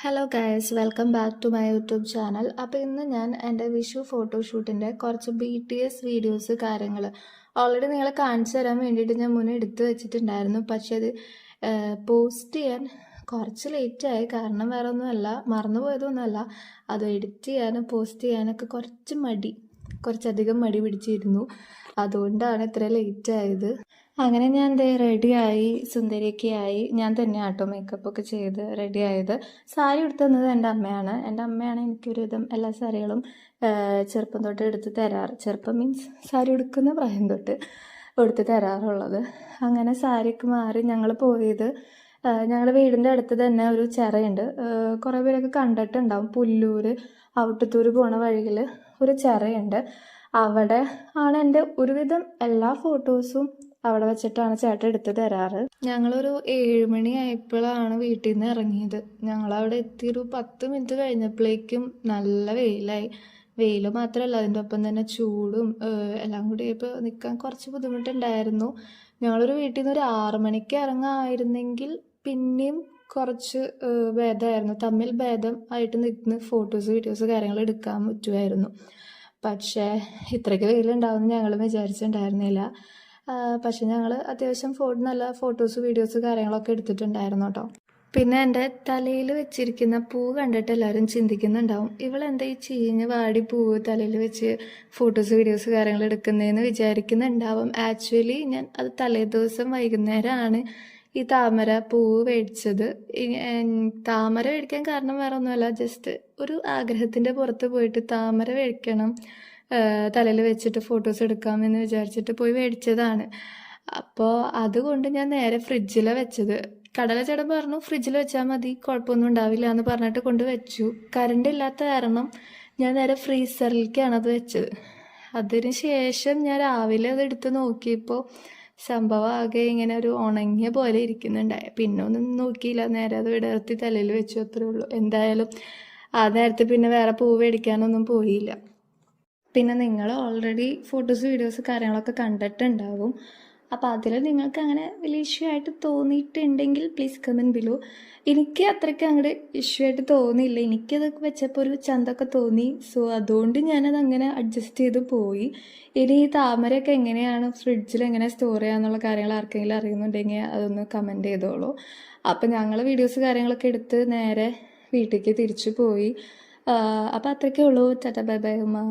Hello guys, welcome back to my YouTube channel. അപ്പോൾ ഇന്ന് ഞാൻ എൻ്റെ വിഷു ഫോട്ടോഷൂട്ടിൻ്റെ കുറച്ച് BTS വീഡിയോസ് കാര്യങ്ങൾ ഓൾറെഡി നിങ്ങളെ കാണിച്ചു തരാൻ വേണ്ടിയിട്ട് ഞാൻ മുന്നേ എടുത്തു വെച്ചിട്ടുണ്ടായിരുന്നു. പക്ഷേ അത് പോസ്റ്റ് ചെയ്യാൻ കുറച്ച് ലേറ്റായി. കാരണം വേറെ ഒന്നുമല്ല, മറന്നുപോയതൊന്നുമല്ല, അത് എഡിറ്റ് ചെയ്യാനും പോസ്റ്റ് ചെയ്യാനൊക്കെ കുറച്ചധികം മടി പിടിച്ചിരുന്നു. അതുകൊണ്ടാണ് ഇത്ര ലേറ്റ് ആയത്. അങ്ങനെ ഞാൻ റെഡിയായി, സുന്ദരിയൊക്കെ ആയി. ഞാൻ തന്നെ ആട്ടോ മേക്കപ്പൊക്കെ ചെയ്ത് റെഡി ആയത്. സാരി എടുത്തു തന്നത് എൻ്റെ അമ്മയാണ്. എൻ്റെ അമ്മയാണ് എനിക്കൊരുവിധം എല്ലാ സാരികളും ചെറുപ്പം തൊട്ട് എടുത്ത് തരാറ്. ചെറുപ്പം മീൻസ് സാരി എടുക്കുന്ന പ്രായം തൊട്ട് എടുത്ത് തരാറുള്ളത്. അങ്ങനെ സാരിയൊക്കെ മാറി ഞങ്ങൾ പോയത് ഞങ്ങളുടെ വീടിൻ്റെ അടുത്ത് തന്നെ ഒരു ചിറയുണ്ട്. കുറേ പേരൊക്കെ കണ്ടിട്ടുണ്ടാവും. പുല്ലൂർ ഔട്ടത്തൂർ പോണ വഴിയിൽ ഒരു ചിറയുണ്ട്. അവിടെ ആണ് എൻ്റെ ഒരുവിധം എല്ലാ ഫോട്ടോസും അവിടെ വെച്ചിട്ടാണ് ചേട്ടൻ എടുത്ത് തരാറ്. ഞങ്ങളൊരു 7 മണി ആയപ്പോഴാണ് വീട്ടിൽ നിന്ന് ഇറങ്ങിയത്. ഞങ്ങളവിടെ എത്തിയൊരു 10 മിനിറ്റ് കഴിഞ്ഞപ്പോഴേക്കും നല്ല വെയിലായി. വെയിൽ മാത്രമല്ല, അതിൻ്റെ ഒപ്പം തന്നെ ചൂടും എല്ലാം കൂടി ഇപ്പോൾ നിൽക്കാൻ കുറച്ച് ബുദ്ധിമുട്ടുണ്ടായിരുന്നു. ഞങ്ങളൊരു വീട്ടിൽ നിന്ന് ഒരു 6 മണിക്ക് ഇറങ്ങാമായിരുന്നെങ്കിൽ പിന്നെയും കുറച്ച് ഭേദമായിരുന്നു. തമ്മിൽ ഭേദം ആയിട്ട് നിൽക്കുന്ന ഫോട്ടോസ് വീഡിയോസ് കാര്യങ്ങൾ എടുക്കാൻ പറ്റുമായിരുന്നു. പക്ഷേ ഇത്രയ്ക്ക് വെയിലുണ്ടാവുമെന്ന് ഞങ്ങൾ വിചാരിച്ചിട്ടുണ്ടായിരുന്നില്ല. പക്ഷെ ഞങ്ങൾ അത്യാവശ്യം നല്ല ഫോട്ടോസ് വീഡിയോസ് കാര്യങ്ങളൊക്കെ എടുത്തിട്ടുണ്ടായിരുന്നു കേട്ടോ. പിന്നെ എൻ്റെ തലയിൽ വെച്ചിരിക്കുന്ന പൂ കണ്ടിട്ട് എല്ലാവരും ചിന്തിക്കുന്നുണ്ടാവും, ഇവളെന്താ ഈ ചീഞ്ഞ് വാടി പൂവ് തലയിൽ വെച്ച് ഫോട്ടോസ് വീഡിയോസ് കാര്യങ്ങൾ എടുക്കുന്നതെന്ന് വിചാരിക്കുന്നുണ്ടാവും. ആക്ച്വലി ഞാൻ അത് തലേ ദിവസം വൈകുന്നേരമാണ് ഈ താമര പൂവ് മേടിച്ചത്. താമര മേടിക്കാൻ കാരണം വേറെ ഒന്നുമല്ല, ജസ്റ്റ് ഒരു ആഗ്രഹത്തിൻ്റെ പുറത്ത് പോയിട്ട് താമര മേടിക്കണം, തലയിൽ വെച്ചിട്ട് ഫോട്ടോസ് എടുക്കാമെന്ന് വിചാരിച്ചിട്ട് പോയി മേടിച്ചതാണ്. അപ്പോൾ അതുകൊണ്ട് ഞാൻ നേരെ ഫ്രിഡ്ജിലാണ് വെച്ചത്. ചേട്ടൻ പറഞ്ഞു ഫ്രിഡ്ജിൽ വെച്ചാൽ മതി, കുഴപ്പമൊന്നും ഉണ്ടാവില്ല എന്ന് പറഞ്ഞിട്ട് കൊണ്ട് വെച്ചു. കറണ്ട് ഇല്ലാത്ത കാരണം ഞാൻ നേരെ ഫ്രീസറിലേക്കാണ് അത് വെച്ചത്. അതിന് ശേഷം ഞാൻ രാവിലെ അത് എടുത്ത് നോക്കിയപ്പോൾ സംഭവം ആകെ ഇങ്ങനെ ഒരു ഉണങ്ങിയ പോലെ ഇരിക്കുന്നുണ്ടായി. പിന്നെ ഒന്നും നോക്കിയില്ല, നേരെ അത് വിടർത്തി തലയിൽ വെച്ചു, അത്രേ ഉള്ളൂ. എന്തായാലും ആ നേരത്തെ പിന്നെ വേറെ പൂവ് മേടിക്കാനൊന്നും പോയില്ല. പിന്നെ നിങ്ങൾ ഓൾറെഡി ഫോട്ടോസ് വീഡിയോസ് കാര്യങ്ങളൊക്കെ കണ്ടിട്ടുണ്ടാവും. അപ്പോൾ അതിൽ നിങ്ങൾക്ക് അങ്ങനെ വലിയ ഇഷ്യൂ ആയിട്ട് തോന്നിയിട്ടുണ്ടെങ്കിൽ പ്ലീസ് കമൻറ്റ് ബിലോ. എനിക്ക് അത്രയ്ക്ക് അങ്ങോട്ട് ഇഷ്യൂ ആയിട്ട് തോന്നിയില്ല. എനിക്കതൊക്കെ വെച്ചപ്പോൾ ഒരു ചന്തൊക്കെ തോന്നി. സോ അതുകൊണ്ട് ഞാനത് അങ്ങനെ അഡ്ജസ്റ്റ് ചെയ്ത് പോയി. ഇനി ഈ താമരയൊക്കെ എങ്ങനെയാണ് ഫ്രിഡ്ജിൽ എങ്ങനെ സ്റ്റോർ ചെയ്യാന്നുള്ള കാര്യങ്ങൾ ആർക്കെങ്കിലും അറിയുന്നുണ്ടെങ്കിൽ അതൊന്ന് കമൻറ്റ് ചെയ്തോളൂ. അപ്പം ഞങ്ങൾ വീഡിയോസ് കാര്യങ്ങളൊക്കെ എടുത്ത് നേരെ വീട്ടിലേക്ക് തിരിച്ചു പോയി. അപ്പോൾ അത്രയ്ക്കേ ഉള്ളൂ. ടാറ്റാ ബൈ ബൈ ഉമ്മ.